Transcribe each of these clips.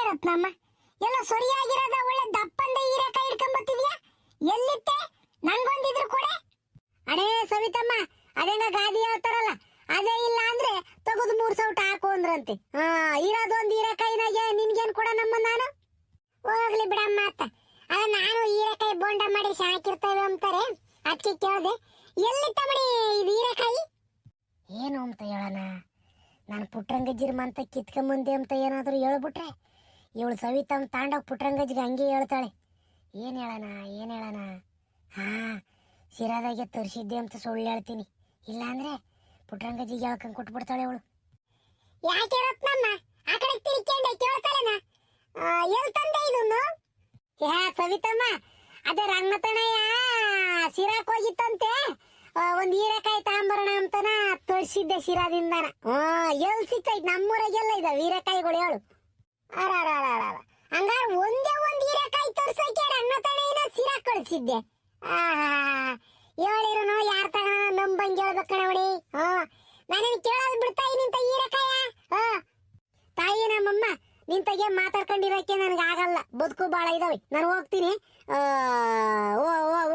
ರತ್ನಮ್ಮ, ಎಲ್ಲ ಸರಿಯಾಗಿರೋದ ಒಳ್ಳೆ ದಪ್ಪಂದ ಹೀರೆಕಾಯಿ ಹಿಡ್ಕೊಂಬತ್ತಿದ್ಯಾ? ಎಲ್ಲಿತ್ತೆ? ನಂಗೊಂದಿದ್ರು ಕೊಡೆ. ಅಡೇ ಸವಿತಮ್ಮ, ಅದೇನ ಗಾದಿ ಹೇಳ್ತಾರಲ್ಲ, ಅದೇ ಇಲ್ಲ ಅಂದ್ರೆ ತಗದು 3 ಸೌಟ ಹಾಕು ಅಂದ್ರಂತೆ. ಇರೋದೊಂದು ಹೀರೆಕಾಯಿನಾಗೆ ನಿನ್ಗೇನ್ ಕೊಡ ನಮ್ಮ ನಾನು? ಹೋಗ್ಲಿ ಬಿಡಮ್ಮ ಅತ್ತ. ಅದ ನಾನು ಹೀರೆಕಾಯಿ ಬೋಂಡ ಮಾಡಿ ಸಾಕಿರ್ತೇವೆ ಅಂತಾರೆ, ಅದಕ್ಕೆ ಕೇಳ್ದೆ. ಎಲ್ಲಿತ್ತ ಮಡಿ ಇದು ಹೀರೆಕಾಯಿ? ಏನು ಅಂತ ಹೇಳೋಣ, ನಾನು ಪುಟ್ರಂಗಜ್ಜಿರ ಅಂತ ಕಿತ್ಕೊಂಬಂದೆ ಅಂತ ಏನಾದರೂ ಹೇಳ್ಬಿಟ್ರೆ ಇವಳು ಸವಿತಮ್ಮ ತಾಂಡೋಗಿ ಪುಟ್ರಂಗಜ್ಜಿಗೆ ಹಂಗೆ ಹೇಳ್ತಾಳೆ. ಏನು ಹೇಳೋಣ? ಶಿರಾದಾಗೆ ತರಿಸಿದ್ದೆ ಅಂತ ಸುಳ್ಳು ಹೇಳ್ತೀನಿ, ಇಲ್ಲಾಂದ್ರೆ ಪುಟ್ರಂಗಜ್ಜಿಗೆ ಹೇಳ್ಕೊಂಡು ಕೊಟ್ಬಿಡ್ತಾಳೆ ಅವಳು. ಯಾಕೆ ರತ್ನಮ್ಮ ಆ ಕಡೆ ತಿರ್ಕೊಂಡೆ ಕೇಳ್ತಾಳೆನಾ? ಎಲ್ಲಿ ತಂದೆ ಇದನ್ನು? ಸವಿತಮ್ಮ, ಅದೇ ರಂಗತನಯ್ಯ ಶಿರಾಕ್ ಹೋಗಿತ್ತಂತೆ, ಒಂದು ಹೀರೆಕಾಯಿ ತಗೊಂಬರೋಣ ಅಂತನ ತರಿಸಿದ್ದೆ ಶಿರಾದಿಂದನ. ಎಲ್ಲಿ ಸಿಕ್ಕೈತ್? ನಮ್ಮೂರಾಗೆಲ್ಲ ಇದಾವೆ ಹೀರೆಕಾಯಿಗಳು ಹೇಳು. ಹಂಗಾರ ಒಂದೇ ಒಂದು ಹೀರೆಕಾಯಿ ತರ್ಸೋಕೆ ರಂಗತನಯ್ಯನ ಶಿರಾಕ್ ಕಳಿಸಿದ್ದೆ. ಹೇಳಿರೋನು ಯಾರ ತಗ ನಂಬಂಗೆ ಹೇಳ್ಬೇಕು ಕಣವಳಿ. ನಾನೇನು ಕೇಳೋದು ಬಿಡ್ತಾ ನಿಂತ ಹೀರೆಕಾಯ? ತಾಯಿ ನಮ್ಮಮ್ಮ ನಿಂತಾಗೆ ಮಾತಾಡ್ಕೊಂಡಿರೋಕೆ ನನಗೆ ಆಗಲ್ಲ, ಬದುಕು ಬಾಳ ಇದಾವೆ, ನಾನು ಹೋಗ್ತೀನಿ.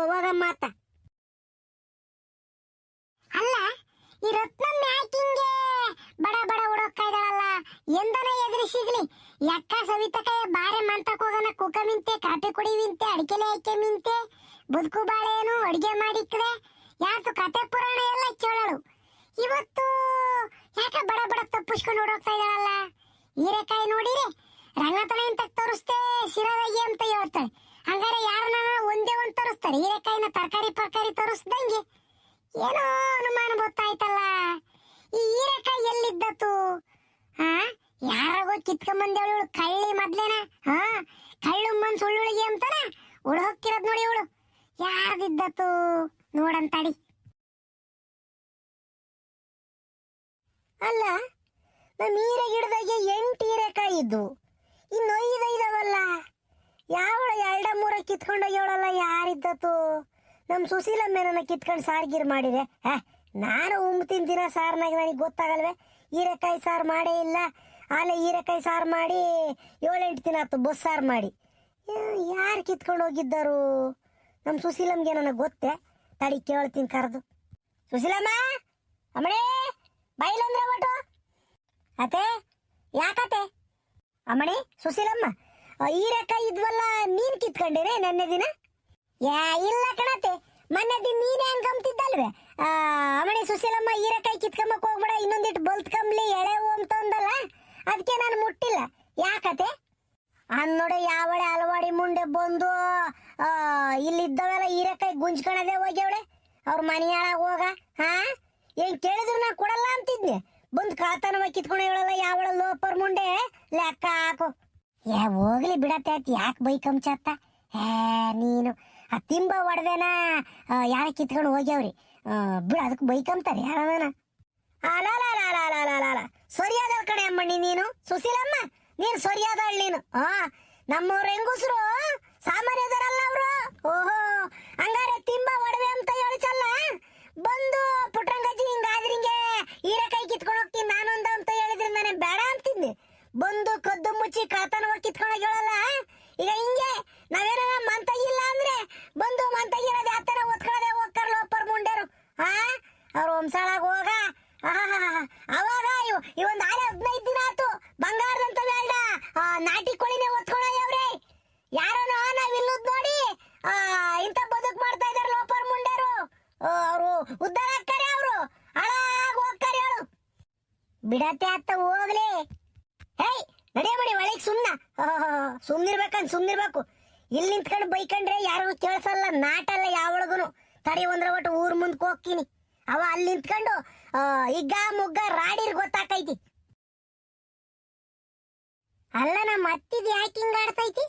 ಹೋಗಮ್ಮ ಅತ್ತ. ಅಲ್ಲ, ಈ ರತ್ನಮ್ಮ ಯಾಕಿಂಗೆ ಬಡ ಬಡ ಹುಡುಕ್ತಾ ಇದ್ದಾಳಲ್ಲ? ಎಂದನ ಎದುರಿಸಿಗ್ಲಿ ಯಕ್ಕ ಸವಿತಕಾಯ ಬಾರೆ ಮಂತಕ್ ಹೋಗನ ಕುಕ ಮಿಂತೆ, ಕಾಫಿ ಕುಡಿ ಮಿಂತೆ, ಅಡಿಕೆಲೆ ಐಕೆ ಮಿಂತೆ, ಬದುಕು ಬಾಳೆ ಏನು ಅಡಿಗೆ ಮಾಡಿಕ್ರೆ ಯಾತು ಕತೆ ಪುರಾಣ ಎಲ್ಲ ಕೇಳಳು. ಇವತ್ತು ಯಾಕೆ ಬಡ ಬಡ ತಪ್ಪಿಸ್ಕೊಂಡು ಹೊಡೋಗ್ತಾ ಇದ್ದಾಳಲ್ಲ? ಹೀರೆಕಾಯಿ ನೋಡಿರಿ ರಂಗತನ ಅಂತ ತೋರಿಸ್ತೆ ಶಿರಾದಾಗಿ ಅಂತ ಹೇಳ್ತಾಳೆ. ಹಂಗಾರೆ ಯಾರನ್ನ ಒಂದೇ ಒಂದು ತೋರಿಸ್ತಾರೆ, ಹೀರೆಕಾಯಿನ ತರಕಾರಿ ತೋರಿಸ್ದಂಗೆ. ಏನೋ ಅನುಮಾನ ಗೊತ್ತಾಯ್ತಲ್ಲ, ಈ ಹೀರೆಕಾಯಿ ಎಲ್ಲಿದ್ದತ್ತು? ಯಾರಾಗೋ ಕಿತ್ಕೊಂಬಂದೇವಳು ಇವಳು, ಕಳ್ಳಿ ಮೊದ್ಲೇನ. ಕಳ್ಳು ಮನ್ ಸುಳ್ಳುಳಿಗೆ ಅಂತಾನ ಹುಡುಕಿರೋದ್ ನೋಡಿ ಇವಳು. ಯಾರ್ದಿದ್ದತ್ತು ನೋಡಂತಾಡಿ. ಅಲ್ಲ, ನಮ್ಮ ಹೀರೆ ಗಿಡದಾಗೆ 8 ಹೀರೆಕಾಯಿ ಇದ್ದು, ಇನ್ನು 5 ಇದಾವಲ್ಲ. ಯಾವಳ 2-3 ಕಿತ್ಕೊಂಡೋಗ್ಯವಳಲ್ಲ, ಯಾರಿದ್ದತ್ತು? ನಮ್ಮ ಸುಶೀಲಮ್ಮೆ ನನ್ನ ಕಿತ್ಕೊಂಡು ಸಾರ್ಗಿರ್ ಮಾಡಿದೆ. ನಾನು ಉಂಬ್ ದಿನ ಸಾರ್ನಾಗ ನನಗೆ ಗೊತ್ತಾಗಲ್ವೇ? ಹೀರೆಕಾಯಿ ಸಾರು ಮಾಡೇ ಇಲ್ಲ. ಆಲೆ ಹೀರೆಕಾಯಿ ಸಾರು ಮಾಡಿ 7-8 ದಿನ ಆಯ್ತು, ಬಸ್ ಸಾರು ಮಾಡಿ. ಯಾರು ಕಿತ್ಕೊಂಡು ಹೋಗಿದ್ದರು? ನಮ್ಮ ಸುಶೀಲಮ್ಗೆ ನನಗೆ ಗೊತ್ತೇ, ತಡಿ ಕೇಳ್ತೀನಿ ಕರೆದು. ಸುಶೀಲಮ್ಮ, ಅಮ್ಮಣೇ ಬೈಲಂದ್ರೆ ಒಟ್ಟು ಅತೆ. ಯಾಕತೆ? ಅಮ್ಮಣಿ ಸುಶೀಲಮ್ಮ, ಹೀರೆಕಾಯಿ ಇದ್ವಲ್ಲ, ನೀನ್ ಕಿತ್ಕೊಂಡೇನೆ ನೆನ್ನೆ ದಿನ? ಇಲ್ಲ ಕಣತೆ, ಮೊನ್ನೆ ದಿನ ನೀನೇ ಹಂಗಂತಿದ್ದಲ್ವೇ? ಅಮ್ಮಣಿ ಸುಶೀಲಮ್ಮ, ಹೀರೆಕಾಯಿ ಕಿತ್ಕೊಂಬಕ್ ಹೋಗ್ಬೇಡ, ಇನ್ನೊಂದಿಟ್ಟು ಬಲ್ತ್ಕಂಬ್ಲಿ ಎಳೆವು ಅಂತ ಅಂದಲ್ಲ, ಅದಕ್ಕೆ ನಾನು ಮುಟ್ಟಿಲ್ಲ. ಯಾಕತೆ? ಅನ್ನೋಡೆ ಯಾವಳೆ ಅಲವಾಡಿ ಮುಂಡೆ ಬಂದು ಇಲ್ಲಿದ್ದವೆಲ್ಲ ಹೀರೆಕಾಯಿ ಗುಂಜ್ಕಣದೆ ಹೋಗ್ಯವಳೆ ಅವ್ರ ಮನೆಯಾಳಾಗ ಹೋಗ. ಏನ್ ಕೇಳಿದ್ರು ನಾ ಕೊಡಲ್ಲ ಅಂತಿದ್ನೆ, ಬಂದು ಕಾತನವ ಕಿತ್ಕೊಂಡು ಹೇಳಲ್ಲ ಯಾವಳ ಲೋಪರ್ ಮುಂಡೆ ಲೆಕ್ಕ ಹಾಕು. ಹೋಗ್ಲಿ ಬಿಡತ್ತೆ, ಯಾಕೆ ಬೈಕಂಚತ್ತ? ನೀನು ಆ ತಿಂಬ ಒಡವೆನ ಯಾರ ಕಿತ್ಕೊಂಡು ಹೋಗ್ಯಾವ್ರಿ, ಬಿಡ, ಅದಕ್ಕೆ ಬೈಕಂತಾರೆ ಯಾರನ. ಅಲ ಸರಿಯಾದ ಕಡೆ ಅಮ್ಮಣ್ಣಿ ನೀನು. ಸುಶೀಲಮ್ಮ, ನೀನು ಸರಿಯಾದಳು ನೀನು. ನಮ್ಮವ್ರ ಹೆಂಗುಸ್ರು ಸಾಮಾನ್ಯದರಲ್ಲ ಅವರು. ಓಹೋ, ಹಂಗಾರೆ ತಿಂಬ ಒಡವೆ ಅಂತ ಹೇಳ್ಚಲ್ಲ, ಬಂದು ಪುಟ್ರಂಗಜ್ಜಿ ಹಿಂಗಾದ್ರಿಂಗೆ ಹೀರೆಕಾಯಿ ಕಿತ್ಕೊಂಡು ಹೋಗ್ತೀನಿ ನಾನೊಂದು ಅಂತ ಹೇಳಿದ್ರೆ ನಾನೇ ಬೇಡ ಅಂತಿದ್ದೆ. ಬಂದು ಕದ್ದು ಮುಚ್ಚಿ ಕಾತನವ ಕಿತ್ಕೊಂಡು ಹೇಳಲ್ಲ. ಈಗ ಹಿಂಗೆ ನಾವೇನ ಮಂತಾಗಿಲ್ಲ ಅಂದ್ರೆ ಬಂದು ಮಂತಾಗಿರೋದು ಯಾತರ ಒತ್ಕೊಳ್ಳೋದೆ ಹೋಗ್ತಾರ ಲೋಪರ್ ಮುಂಡೇರು. ಅವ್ರ ವಂಶಾಳಾಗ ಹೋಗ. ಅವಾಗ ಇವೊಂದು 15 ದಿನ ಆಯ್ತು ಬಂಗಾರದಂತ ಬೇಡ ನಾಟಿ ಕೋಳಿನೇ ಒತ್ಕೊಳ್ಳೋವ್ರೆ. ಯಾರನೋ ನಾವಿಲ್ಲದ್ ನೋಡಿ ಇಂಥ ಬದುಕು ಮಾಡ್ತಾ ಇದಾರೆ ಲೋಪರ್ ಮುಂಡೇರು. ಅವರು ಉದ್ಧಾರ ಆಗ್ತಾರೆ, ಅವರು ಹಾಳಾಗ ಹೋಗ್ತಾರೆ. ಹೇಳು ಬಿಡತ್ತೆ ಅತ್ತ ಹೋಗ್ಲಿ. ನಡಿಯ ಮಡಿ ಒಳಗೆ ಸುಮ್ನಿರ್ಬೇಕು. ಇಲ್ಲಿ ನಿಂತ್ಕೊಂಡು ಬೈಕಂಡ್ರೆ ಯಾರಿಗೂ ಕೇಳಿಸಲ್ಲ, ನಾಟಲ್ಲ ಯಾವಳಗುನು. ತಡಿ ಒಂದ್ರ ಒಟ್ಟು ಊರ್ ಮುಂದಕ್ಕೆ ಹೋಗ್ತೀನಿ. ಅವ ಅಲ್ಲಿ ನಿಂತ್ಕೊಂಡು ಇಗ್ಗ ಮುಗ್ಗ ರಾಡಿರ್ ಗೊತ್ತಾಕೈತಿ. ಅಲ್ಲ, ನಮ್ಮ ಅತ್ತಿದ್ ಯಾಕೆ ಹಿಂಗ ಆಡ್ತೈತಿ?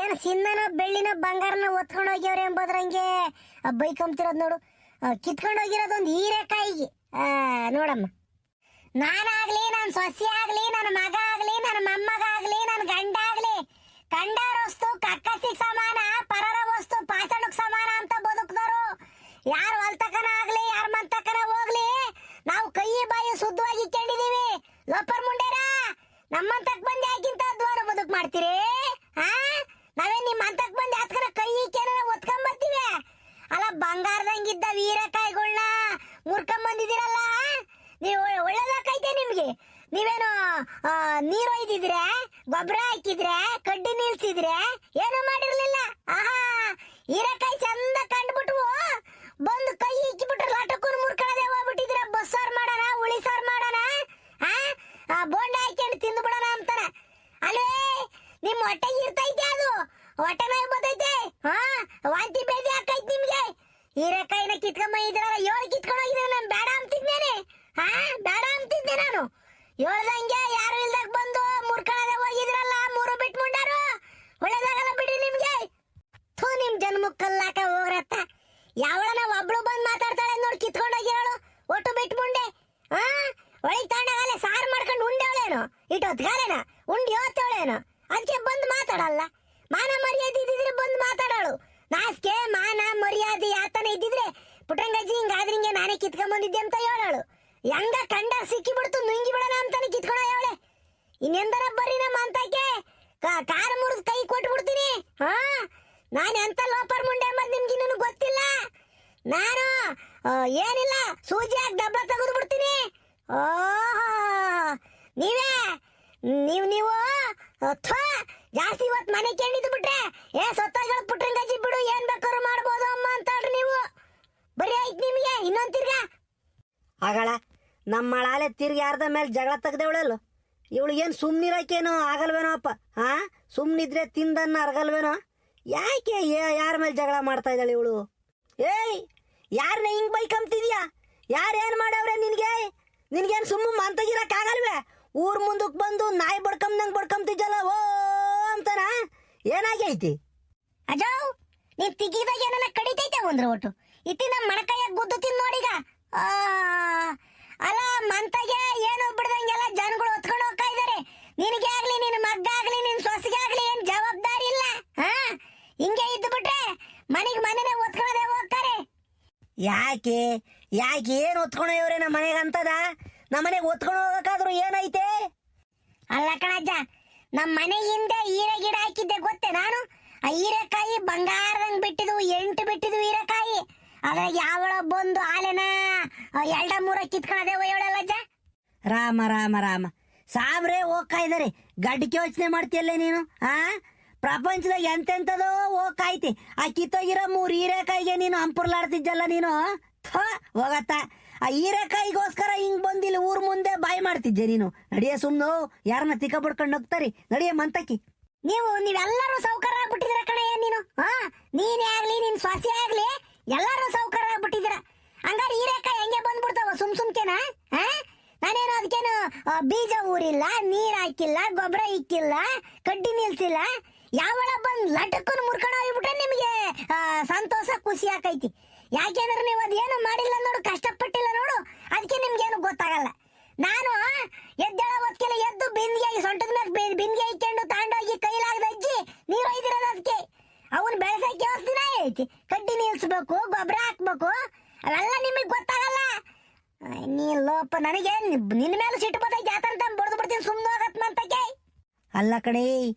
ಏನು ಸಿನ್ನನೋ ಬೆಳ್ಳಿನೋ ಬಂಗಾರನ ಒತ್ಕೊಂಡು ಹೋಗ್ಯವ್ರೆ ಎಂಬುದ್ರಂಗೆ ಬೈಕಂತಿರೋದು ನೋಡು. ಕಿತ್ಕೊಂಡು ಹೋಗಿರೋದೊಂದು ಹೀರೆಕಾಯಿಗೆ. ನೋಡಮ್ಮ, ನಾನಾಗ್ಲಿ, ನನ್ನ ಸೊಸೆ ಆಗ್ಲಿ, ನನ್ನ ಮಗ ಆಗ್ಲಿ, ನನ್ನ ಮೊಮ್ಮಗ ಆಗ್ಲಿ, ನನ್ನ ಗಂಡ ಆಗ್ಲಿ, ಕಂಡಾರ ವಸ್ತು ಕಕ್ಕಸಿಗೆ ಸಮಾನ, ಪರರ ವಸ್ತು ಪಾಸಣಕ್ಕೆ ಸಮಾನ ಅಂತ ಬದುಕ್ದರು. ಯಾರು ಹೊಲ್ತಕನ ಆಗ್ಲಿ, ಯಾರ ಮಂತಕನ ಹೋಗ್ಲಿ, ನಾವು ಕೈ ಬಾಯಿ ಶುದ್ಧವಾಗಿ ಇಟ್ಕೊಂಡಿದೀವಿ. ಲೋಪರ್ ಮುಂಡೇರ, ನಮ್ಮಂತಕ್ ಬಂದು ಯಾಕಿಂತ ದ್ವಾರ ಬದುಕ್ ಮಾಡ್ತೀರಿ? ಹಾ, ನಾವೇ ನಿಮ್ಮಂತಕ್ ಬಂದು ಯಾತ್ಕರ ಕೈ ಕೇನ ಒತ್ಕೊಂಡ್ ಬರ್ತೀವಿ. ಅಲ್ಲ, ಬಂಗಾರದಂಗಿದ್ದ ವೀರಕಾಯಿಗಳನ್ನ ಮುರ್ಕೊಂಡ್ ಬಂದಿದ್ದೀರಲ್ಲ, ನೀವು ಒಳ್ಳೇದಾಕೈತೆ ನಿಮ್ಗೆ. ನೀವೇನು ನೀರು ಒಯ್ದಿದ್ರೆ, ಗೊಬ್ಬರ ಹಾಕಿದ್ರೆ, ಕಡ್ಡಿ ನಿಲ್ಸಿದ್ರೆ ಏನು ಮಾಡಿರ್ಲಿಲ್ಲ. ಆಹಾ, ಹೀರೆಕಾಯಿ ಚಂದ ಕಂಡ್ಬಿಟ್ವು, ಬಂದು ಕೈ ಇಕ್ಕಿಬಿಟ್ರೆ ಲಟಕ್ಕೂನು ಮುರ್ಕೊಳ್ಳದೆ ಹೋಗ್ಬಿಟ್ಟಿದ್ರ. ಬಸ್ಸಾರು ಮಾಡೋಣ, ಹುಳಿ ಸಾರು ಮಾಡೋಣ, ಬೋಂಡ ಹಾಕೊಂಡು ತಿಂದು ಬಿಡೋಣ ಅಂತಾನೆ. ಅಲ್ಲೇ ನಿಮ್ ಹೊಟ್ಟೆಗೆ ಇರ್ತೈತೆ, ಅದು ಹೊಟ್ಟೆ ನೋವು ಬರ್ತೈತೆ. ವಾಂತಿ ಬೇದಿ ಹಾಕೈತೆ ನಿಮ್ಗೆ. ಹೀರೆಕಾಯಿನ ಕಿತ್ಕೊಂಡ್ ಇದ್ರಲ್ಲ, 7 ಕಿತ್ಕೊಂಡು ಹೋಗಿದ್ರೆ ನಾನು ಬೇಡ ಅಂತಿದ್ನೇನೆ. ಬೇಡ ಅಂತಿದ್ದೆ ನಾನು. ಹೇಳ್ದಂಗೆ ಯಾರು ಇಲ್ದಾಗ ಬಂದು ಮುರ್ಕೊಳ್ಳದೆ ಹೋಗಿದ್ರಲ್ಲ, 3 ಬಿಟ್ಟು ಮುಂಡಾರು. ಒಳ್ಳೇದಾಗಲ್ಲ ಬಿಡ್ರಿ ನಿಮ್ಗೆ. ಥೂ, ನಿಮ್ ಜನ್ಮಕ್ಕಲ್ಲಾಕ ಹೋಗ್ರತ್ತ. ಯಾವಳನ ಒಬ್ಳು ಬಂದು ಮಾತಾಡ್ತಾಳೆ ನೋಡಿ, ಕಿತ್ಕೊಂಡೋಗಿ ಹೇಳು ಒಟ್ಟು ಬಿಟ್ಟು ಮುಂಡೆ. ಒಳಗೆ ತಗೊಂಡಾಗಲೇ ಸಾರು ಮಾಡ್ಕೊಂಡು ಉಂಡೇಳೇನು, ಇಟ್ಟು ಹೊತ್ಗಾಲೇನ ಉಂಡಿ ಹೋಗ್ತೇಳೇನು, ಅದಕ್ಕೆ ಬಂದು ಮಾತಾಡಲ್ಲ. ಮಾನ ಮರ್ಯಾದೆ ಇದ್ದಿದ್ರೆ ಬಂದು ಮಾತಾಡೋಳು. ನಾಸ್ಕೆ ಮಾನ ಮರ್ಯಾದೆ ಯಾತನ ಇದ್ದಿದ್ರೆ ಪುಟ್ಟಂಗಜ್ಜಿ ಹಿಂಗಾದ್ರೆ ಹಿಂಗೆ ನಾನೇ ಕಿತ್ಕೊಂಡ್ಬಂದಿದ್ದೆ ಅಂತ ಹೇಳೋಳು. ಹೆಂಗ ಕಂಡ ಸಿಕ್ಕಿ ಬಿಡ್ತು, ನುಂಗಿ ಬಿಡೋಣ ಅಂತಾನೆ ಕಿತ್ಕೊಂಡ ಹೇಳೆ. ಇನ್ನೆಂದರ ಬರ್ರಿ ನಮ್ಮ ಅಂತಕ್ಕೆ ಕಾರ್ ಮುರಿದು ಕೈ ಕೊಟ್ಬಿಡ್ತೀನಿ. ನಾನು ಎಂತ ಲೋಪರ್ ಮುಂಡೆ ಎಂಬುದು ನಿಮ್ಗೆ ಇನ್ನೂ ಗೊತ್ತಿಲ್ಲ. ನಾನು ಏನಿಲ್ಲ, ಸೂಜಿ ಹಾಕಿ ಡಬ್ಬ ತೆಗೆದು ಬಿಡ್ತೀನಿ. ನೀವೇ ನೀವು ಜಾಸ್ತಿ ಇವತ್ತು ಮನೆ ಕೇಳಿದ್ದು ಬಿಟ್ರೆ ಸೊತ್ತಾಗ ಪುಟ್ರಂಗಜ್ಜಿ ಬಿಡು, ಏನ್ ಬೇಕಾದ್ರು ಮಾಡ್ಬೋದು ಅಮ್ಮ ಅಂತಾಳ್ರಿ ನೀವು. ಬರೀ ಆಯ್ತು ನಿಮಗೆ ಇನ್ನೊಂದು ತಿರ್ಗ ಆಗಳ ನಮ್ಮಳಾಲೆ ತಿರ್ಗಿ ಯಾರ್ದ ಮೇಲೆ ಜಗಳ ತೆಗ್ದೇವಳಲ್ಲ. ಇವಳು ಏನು ಸುಮ್ಮನಿರಕ್ಕೇನೋ ಆಗಲ್ವೇನೋ ಅಪ್ಪ. ಸುಮ್ಮನಿದ್ರೆ ತಿಂದನ್ನ ಅರ್ಗಲ್ವೇನೋ. ಯಾಕೆ ಯಾರ ಮೇಲೆ ಜಗಳ ಮಾಡ್ತಾ ಇದ್ದಾಳೆ ಇವಳು? ಏಯ್, ಯಾರನ್ನ ಹಿಂಗ್ ಬೈಕಂತಿದ್ಯಾ? ಯಾರೇನು ಮಾಡವ್ರೆ ನಿನ್ಗೇನು ಸುಮ್ಮ ಮಂತಗಿರಕ್ಕಾಗಲ್ವೇ? ಊರ್ ಮುಂದಕ್ಕೆ ಬಂದು ನಾಯಿ ಬಡ್ಕಂದಂಗೆ ಬಡ್ಕಂತಿದ್ದಲ್ಲ ಓ ಅಂತಾನ. ಏನಾಗೈತಿ ಅಜಾವ್? ನೀನ್ ತಿಗಿದಾಗ ಏನನ್ನ ಕಡಿತೈತೆ ಒಂದ್ರ ಒಟ್ಟು ಇತ್ತಿ ನಮ್ಮ ಮಣಕೈಯಾಗ ಗುದ್ದು ತಿನ್ ನೋಡೀಗ. ಅಲ್ಲ, ಮಂತಗೆ ಏನು ಬಿಡ್ದಂಗೆಲ್ಲ ಜನಗಳು ಹೊತ್ಕೊಂಡು ಹೋಗ್ತಾ ಇದಾರೆ. ನಿನಗೆ ಆಗ್ಲಿ, ನಿನ್ನ ಮಗ್ಗ ಆಗ್ಲಿ, ನಿನ್ ಸೊಸೆಗೆ ಆಗ್ಲಿ ಏನ್ ಜವಾಬ್ದಾರಿ ಇಲ್ಲ. ಹಿಂಗೆ ಇದ್ದು ಬಿಟ್ರೆ ಮನೆನೇ ಹೊತ್ಕೊಳ್ಳೋದೇ ಹೋಗ್ತಾರೆ. ಯಾಕೆ ಏನು ಹೊತ್ಕೊಂಡವ್ರೆ ನಮ್ಮ ಮನೆಗೆ ಅಂತದ? ನಮ್ಮ ಮನೆಗೆ ಹೊತ್ಕೊಂಡು ಹೋಗಕ್ಕಾದ್ರೂ ಏನೈತೆ? ಅಲ್ಲ ಕಣಜ್ಜ, ನಮ್ಮ ಮನೆ ಹಿಂದೆ ಹೀರೆ ಗಿಡ ಹಾಕಿದ್ದೆ ಗೊತ್ತೇ ನಾನು. ಆ ಹೀರೆಕಾಯಿ ಬಂಗಾರದಂಗ್ ಬಿಟ್ಟಿದ್ವು, 8 ಬಿಟ್ಟಿದ್ವು ಹೀರೆಕಾಯಿ. ಅದ್ರ ಯಾವಳ ಬಂದು ಆಲೆನ 2-3 ಕಿತ್ಕೊಳ್ಳದೆ ಒಯ್ಯೋಳಲ್ಲಜ್ಜ. ರಾಮ ರಾಮ ರಾಮ, ಸಾಬ್ರೆ ಹೋಗ್ತಾ ಇದಾರೆ. ಗಡ್ಡಿಗೆ ಯೋಚನೆ ಮಾಡ್ತೀಯಲ್ಲ ನೀನು. ಪ್ರಪಂಚದಾಗ ಎಂತೆಂಥದೋ ಹೋಗ್ಕಾಯ್ತಿ. ಆ ಕಿತ್ತೋಗಿರೋ 3 ಹೀರೆಕಾಯಿಗೆ ನೀನು ಹಂಪುರ್ಲಾಡ್ತಿದ್ದಲ್ಲ ನೀನು. ಹೋಗತ್ತ, ಆ ಹೀರೆಕಾಯಿಗೋಸ್ಕರ ಹಿಂಗ್ ಬಂದಿಲ್ಲ ಊರ್ ಮುಂದೆ ಬಾಯಿ ಮಾಡ್ತಿದ್ದೆ ನೀನು. ನಡಿಯ ಸುಮ್ನು, ಯಾರನ್ನ ತಿಕ್ಕ ಬಿಡ್ಕೊಂಡು ಹೋಗ್ತಾರಿ. ನಡಿಯ ಮಂತಕಿ. ನೀವೆಲ್ಲರೂ ಸೌಕರ್ಯ ಆಗ್ಬಿಟ್ಟಿದ್ದೀರ ಕಣಯ್ಯ ನೀನು. ನೀನೇ ಆಗ್ಲಿ, ನಿನ್ ಸ್ವಾಸಿ ಆಗ್ಲಿ, ಎಲ್ಲರೂ ಸೌಕರ್ಯ ಆಗ್ಬಿಟ್ಟಿದ್ದೀರ. ಹಂಗಾರೆ ಹೀರೆಕಾಯಿ ಹೆಂಗೆ ಬಂದ್ಬಿಡ್ತಾವ ಸುಮ್ಕೆನಾ? ನಾನೇನು ಅದಕ್ಕೇನು ಬೀಜ ಊರಿಲ್ಲ, ನೀರ್ ಹಾಕಿಲ್ಲ, ಗೊಬ್ಬರ ಇಕ್ಕಿಲ್ಲ, ಕಡ್ಡಿ ನಿಲ್ಸಿಲ್ಲ. ಯಾವಳ ಬಂದ್ ಲಟಕ್ಕನ್ನು ಮುರ್ಕೊಂಡು ಹೋಗ್ಬಿಟ್ರೆ ನಿಮಗೆ ಸಂತೋಷ ಖುಷಿ ಆಕೈತಿ. ಯಾಕೆಂದ್ರೆ ನೀವು ಅದೇನು ಮಾಡಿಲ್ಲ ನೋಡು, ಕಷ್ಟಪಟ್ಟಿಲ್ಲ ನೋಡು, ಅದಕ್ಕೆ ನಿಮ್ಗೇನು ಗೊತ್ತಾಗಲ್ಲ. ನಾನು ಎದ್ದೇಳ ಹೊತ್ಕೆಲ್ಲ ಎದ್ದು ಬಿಂದಿಗೆ ಸೊಂಟದ ಮೇಲೆ ಬಿಂದಿಗೆ ಇಕ್ಕೊಂಡು ತಾಂಡೋಗಿ ಕೈಲಾಗದ ಅಜ್ಜಿ ನೀರು ಒಯ್ದಿರೋದು. ಅದಕ್ಕೆ ಅವನ್ ಬೆಳೆಸಕ್ಕೆ ಎಷ್ಟು ದಿನ ಐತಿ? ಕಡ್ಡಿ ನಿಲ್ಸ್ಬೇಕು, ಗೊಬ್ಬರ ಹಾಕ್ಬೇಕು, ಅವೆಲ್ಲ ನಿಮಗ್ ಗೊತ್ತಾಗಲ್ಲ. ನೀ ಲೋಪ, ನನಗೆ ನಿನ್ನ ಮೇಲೆ ಸಿಟ್ಟು ಬರ್ತೈತಿ. ಯಾತಂತ ಬಡ್ದು ಬಿಡ್ತೀನಿ, ಸುಮ್ಮನೆ ಹೋಗತ್ ಮಂತಕ್ಕೆ. ಅಲ್ಲ ಕಣೇ,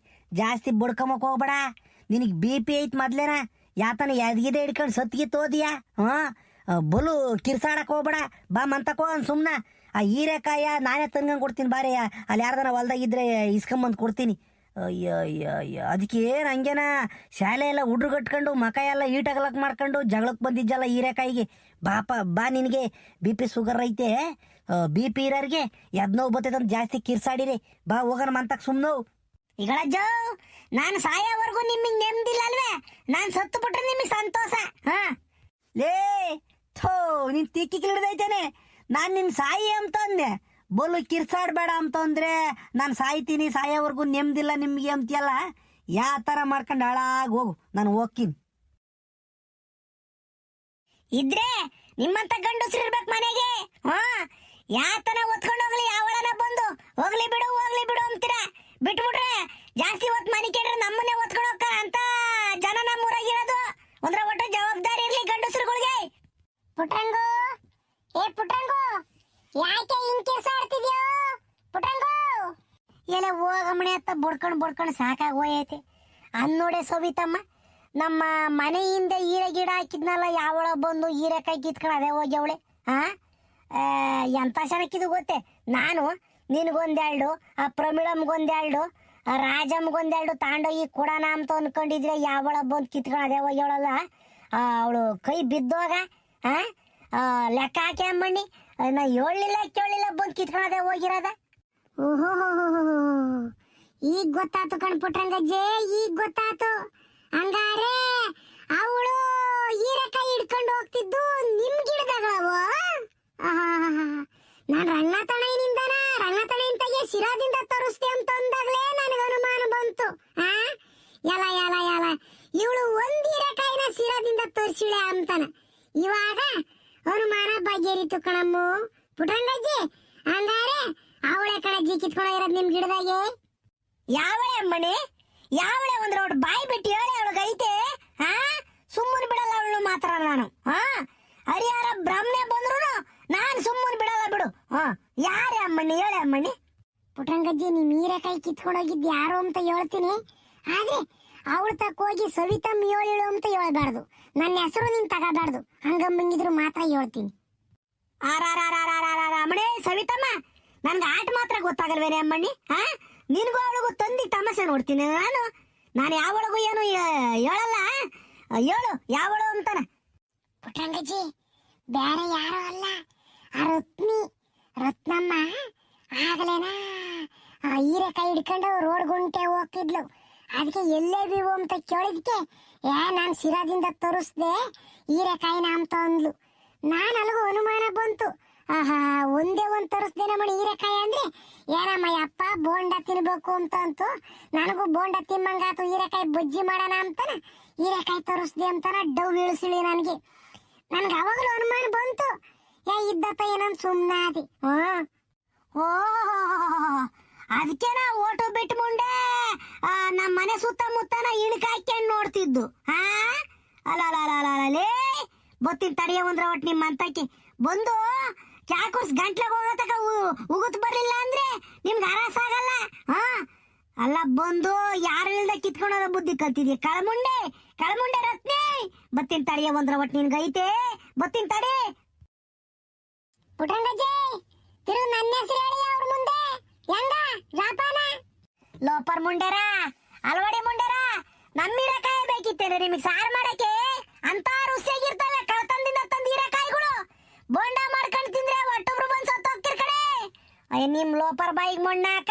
ಜಾಸ್ತಿ ಬಡ್ಕೊಂಬಕ್ ಹೋಗ್ಬೇಡ. ನಿನಗೆ BP ಐತ್ ಮೊದ್ಲೇನ. ಯಾತನ ಎದ್ಗಿದೆ ಹಿಡ್ಕೊಂಡು ಸತ್ಗಿ ತೋದಿಯಾ? ಬಲು ಕಿರ್ಸಾಡಕ್ ಹೋಗ್ಬೇಡ. ಬಾ ಮಂತಕೋ ಸುಮ್ನ. ಆ ಹೀರೆಕಾಯ ನಾನೇ ತಂಗಂಗೆ ಕೊಡ್ತೀನಿ ಬಾರಿ. ಅಲ್ಲಿ ಯಾರ್ದನ ಹೊಲ್ದಾಗಿದ್ರೆ ಇಸ್ಕೊಂಬಂದು ಕೊಡ್ತೀನಿ. ಅಯ್ಯ ಅದಕ್ಕೆ ಏನು ಹಂಗೇನ ಶಾಲೆ ಎಲ್ಲ ಹುಡ್ರು ಕಟ್ಕೊಂಡು ಮಕ ಎಲ್ಲ ಈಟಾಗಲಕ್ ಮಾಡ್ಕೊಂಡು ಜಗಳಕ್ಕೆ ಬಂದಿದ್ದಲ್ಲ ಹೀರೆಕಾಯಿಗೆ. ಬಾ ನಿನಗೆ BP ಶುಗರ್ ಐತೆ. BP ಇರೋರಿಗೆ ನೋವು ಬರ್ತೈತೆ ಅಂತ ಜಾಸ್ತಿ ಕಿರ್ಸಾಡಿರಿ. ಬಾ ಹೋಗೋಣ ಮಂತಕ್ ಸುಮ್ನು. ಈಗಳಜ್ಜ, ನಾನು ಸಾಯೋವರೆಗೂ ನಿಮಗೆ ನೆಮ್ಮದಿಲ್ಲ ಅಲ್ವೇ? ನಾನು ಸತ್ತು ಬಿಟ್ರೆ ನಿಮಗೆ ಸಂತೋಷ. ಲೇ ಥೋ, ನೀನ್ ತಿಕ್ಕಿ ಹಿಡ್ದೈತೇನೆ. ನಾನು ನಿನ್ ಸಾಯಿ ಅಂತ ಅಂದೆ. ಬೋಲು ಕಿರ್ಸಾಡ್ಬೇಡ ಅಂತ ಅಂದ್ರೆ ನಾನು ಸಾಯ್ತೀನಿ, ಸಾಯೋವರೆಗೂ ನೆಮ್ಮದಿಲ್ಲ ನಿಮ್ಗೆ ಅಂತೀಯಲ್ಲ. ಯಾವ ಥರ ಮಾಡ್ಕೊಂಡು ಹಾಳಾಗಿ ಹೋಗು, ನಾನು ಹೋಗ್ತೀನಿ. ಇದ್ರೆ ನಿಮ್ಮಂತ ಗಂಡಸ್ರು ಇರ್ಬೇಕು ಮನೆಗೆ. ಯಾತನ ಒತ್ಕೊಂಡು ಹೋಗ್ಲಿ, ಯಾವಳನ ಬಂದು ಹೋಗ್ಲಿ ಬಿಡು ಅಂತೀರಾ. ಬಿಟ್ಬಿಟ್ರೆ ಜಾಸ್ತಿ ಹೊತ್ತು ಮನೆ ಕೇಳ್ರೆ ನಮ್ಮನ್ನೇ ಒತ್ಕೊಂಡು ಹೋಗ್ತಾರ ಅಂತ ಜನ ನಮ್ಮೂರಾಗಿರೋದು. ಒಂದ್ರ ಒಟ್ಟು ಜವಾಬ್ದಾರಿ ಇರ್ಲಿ ಗಂಡಸ್ರುಗಳಿಗೆ. ಪುಟ್ರಂಗು, ಪುಟ್ರಂಗು, ಯಾಕೆ ಹಿಂಗ್ ಕೆಲಸ ಆಡ್ತಿದ್ಯೋ? ಪುಟ್ರಂಗು, ಎಲ್ಲೆಲ್ಲ ಹೋಗಮಣೆ ಅಂತ ಬಡ್ಕೊಂಡು ಸಾಕಾಗಿ ಹೋಯೈತೆ. ಅಂದ್ ನೋಡೆ ಸವಿತಮ್ಮ, ನಮ್ಮ ಮನೆಯಿಂದ ಹೀರೆ ಗಿಡ ಹಾಕಿದ್ನಲ್ಲ, ಯಾವಳ ಬಂದು ಹೀರೆಕಾಯಿ ಕಿತ್ಕೊಂಡು ಅದೇ ಹೋಗ್ಯವಳೆ. ಎಂತ ಚೆನ್ನಾಗಿದ್ದು ಗೊತ್ತೇ, ನಾನು ನಿನಗೊಂದೆರಡು, ಆ ಪ್ರಮಿಳಮ್ಗೊಂದೆರಡು, ಆ ರಾಜಮ್ಗೊಂದೆರಡು ತಾಂಡೋಗಿ ಕೊಡೋಣ ಅಂತ ಅನ್ಕೊಂಡಿದ್ರೆ ಯಾವಳ ಬಂದು ಕಿತ್ಕೊಂಡು ಅದೇ ಹೋಗ್ಯವಳಲ್ಲ. ಅವಳು ಕೈ ಬಿದ್ದೋಗ ಲೆಕ್ಕ ಹಾಕಿ ಅಮ್ಮಣ್ಣಿ, ನಾ ಹೇಳಲಿಲ್ಲ ಕೇಳಲಿಲ್ಲ ಬಂದು ಕಿತ್ಕೊಂಡು ಅದೇ ಹೋಗಿರೋದ. ಓಹೋ, ಈಗ ಗೊತ್ತಾತು ಕಣ್ಪುಟ್ರಂಗಜ್ಜೆ, ಈಗ ಗೊತ್ತಾತು. ಹಂಗಾರೆ ಅವಳು ಹೀರೆಕಾಯಿ ಹಿಡ್ಕೊಂಡು ಹೋಗ್ತಿದ್ದು ನಿಮ್ ಗಿಡದಗಳವು. ನಾನು ರಂಗತಣೆಯಿಂದಗೆ ಶಿರಾದಿಂದ ತರಿಸ್ತೆ ಅಂತ ಅಂದಾಗ್ಲೇ ನನಗೆ ಅನುಮಾನ ಬಂತು. ಯಲ ಇವಳು ಒಂದ್ ಹೀರೆಕಾಯಿನ ಶಿರಾದಿಂದ ತರಿಸಿಳೆ ಅಂತಾನ. ಇವಾಗ ಅನುಮಾನ ಬಗೆಹರಿತು ಕಣಮ್ಮು ಪುಟ್ರಂಗಜ್ಜಿ. ಹಂಗಾರೆ ಅವಳೆ ಕಣಜ್ಜಿ ಕಿತ್ಕೊಂಡು ಇರೋದು ನಿಮ್ ಗಿಡದಾಗೆ. ಯಾವಳೆ ಅಮ್ಮಣಿ, ಯಾವಳೆ ಒಂದ್ ರೋಡ್ ಬಾಯಿ ಬಿಟ್ಟು ಹೇಳಿ ಅವಳಿಗೆ ಐತೆ. ಸುಮ್ಮನೆ ಬಿಡಲ್ಲ ಅವಳು ಮಾತ್ರ ನಾನು. ಹರಿಹರ ಬ್ರಾಹ್ಮಣೆ ಬಂದ್ರು ನಾನು ಸುಮ್ಮನೆ ಬಿಡಲ್ಲ ಬಿಡು. ಯಾರೇ ಅಮ್ಮಣ್ಣಿ, ಹೇಳೆ ಅಮ್ಮಣ್ಣಿ. ಪುಟ್ರಂಗಜ್ಜಿ, ನೀ ಹೀರೆಕಾಯಿ ಕಿತ್ಕೊಂಡೋಗಿದ್ದು ಯಾರು ಅಂತ ಹೇಳ್ತೀನಿ, ಆದ್ರೆ ಅವಳು ತಕ್ಕ ಹೋಗಿ ಸವಿತಮ್ಮ ಹೇಳಿಳು ಅಂತ ಹೇಳ್ಬಾರ್ದು. ನನ್ನ ಹೆಸರು ನೀನ್ ತಗೋಬಾರ್ದು. ಹಂಗಮ್ಮಂಗಿದ್ರು ಮಾತ್ರ ಹೇಳ್ತೀನಿ. ಅಮ್ಮಣಿ ಸವಿತಮ್ಮ, ನನ್ಗೆ ಆಟ ಮಾತ್ರ ಗೊತ್ತಾಗಲ್ವೇನೆ ಅಮ್ಮಣ್ಣಿ. ನಿನಗೂ ಅವಳಿಗೂ ತಂದಿ ತಮಾಷೆ ನೋಡ್ತೀನಿ ನಾನು ಯಾವಳಿಗೂ ಏನು ಹೇಳಲ್ಲ. ಹೇಳು ಯಾವಳು ಅಂತಾನ. ಪುಟ್ರಂಗಜ್ಜಿ, ಬೇರೆ ಯಾರು ಅಲ್ಲ, ಆ ರತ್ನಮ್ಮ ಆಗಲೇನಾ ಹೀರೆಕಾಯಿ ಹಿಡ್ಕೊಂಡು ರೋಡ್ ಗುಂಟೆ ಹೋಗ್ತಿದ್ಲು. ಅದಕ್ಕೆ ಎಲ್ಲೇ ಬಿವು ಅಂತ ಕೇಳಿದ್ಕೆ ನಾನು ಶಿರಾದಿಂದ ತರಿಸ್ದೆ ಹೀರೆಕಾಯಿನ ಅಂತ ಅಂದ್ಲು. ನಾನು ಅಲ್ಲಿಗೂ ಅನುಮಾನ ಬಂತು. ಒಂದೇ ಒಂದ್ ತರಿಸ್ದೇನ ಮಣಿ ಹೀರೆಕಾಯಿ ಅಂದ್ರೆ ಏನಮ್ಮ ಅಪ್ಪ ಬೋಂಡ ತಿನ್ಬೇಕು ಅಂತ ಅಂತು. ನನಗೂ ಬೋಂಡ ತಿಮ್ಮಂಗಾತು, ಹೀರೆಕಾಯಿ ಬಜ್ಜಿ ಮಾಡೋಣ ಅಂತಾನ ಹೀರೆಕಾಯಿ ತರಿಸ್ದೆ ಅಂತಾನ ಡವ್ ಇಳಿಸಿಳಿ ನನಗೆ ಅವಾಗಲೂ ಅನುಮಾನ ಬಂತು. ಇದ್ದತ್ತ ಏನಂತ ಸುಮ್ಮನಾದಿ. ಅದಕ್ಕೆ ನಾ ಓಟೋ ಬಿಟ್ಟು ಮುಂಡೆ ನಮ್ಮ ಮನೆ ಸುತ್ತಮುತ್ತನ ಇಣಕಾಯ್ಕೊಂಡು ನೋಡ್ತಿದ್ದು. ಅಲೇ ಬತ್ತಿನ ತಡೆಯ ಒಂದ್ರ ಒಟ್ಟು ನಿಮ್ಮ ಅಂತಕ್ಕೆ ಬಂದು ಕ್ಯಾಕುರ್ಸ್ ಗಂಟ್ಲಾಗ ಹೋಗತಕ ಉಗುತ್ ಬರ್ಲಿಲ್ಲ ಅಂದ್ರೆ ನಿಮ್ಗೆ ಅರಸ ಆಗಲ್ಲ. ಅಲ್ಲ ಬಂದು ಯಾರು ಇಲ್ದ ಕಿತ್ಕೊಂಡೋದ ಬುದ್ಧಿ ಕಲ್ತಿದ್ಯ. ಕಳಮುಂಡೆ ರತ್ನೆ, ಬತ್ತಿನ ತಡೆಯ ಒಂದ್ರ ಒಟ್ಟು ನಿನ್ಗೈತೆ. ಬತ್ತಿನ ತಡೆ. ಪುಟಂಗಜ್ಜಿ, ತಿರುಗಿ ನನ್ನ ಹೆಸರು ಹೇಳಿ ಅವ್ರ ಮುಂದೆ. ಹೆಂಗ ಜಾಪಾನ ಲೋಪರ್ ಮುಂಡೆರ, ಅಲವಾಡಿ ಮುಂಡೆರ, ನಮ್ಮಿರಕಾಯಿ ಬೇಕಿತ್ತೇನೆ ನಿಮಗೆ ಸಾರು ಮಾಡಕ್ಕೆ. ಅಂತ ರುಚಿಯಾಗಿರ್ತವೆ ಕಳ್ತಂದಿಂದ ತಂದ ಹೀರೆಕಾಯಿಗಳು. ಬೋಂಡ ಮಾಡ್ಕೊಂಡು ತಿಂದ್ರೆ ಒಟ್ಟೊಬ್ರು ಬಂದು ಸತ್ತು ಹೋಗ್ತಿರ್ ಕಡೆ. ನಿಮ್ ಲೋಪರ್ ಬಾಯಿಗೆ ಮಣ್ಣಾಕ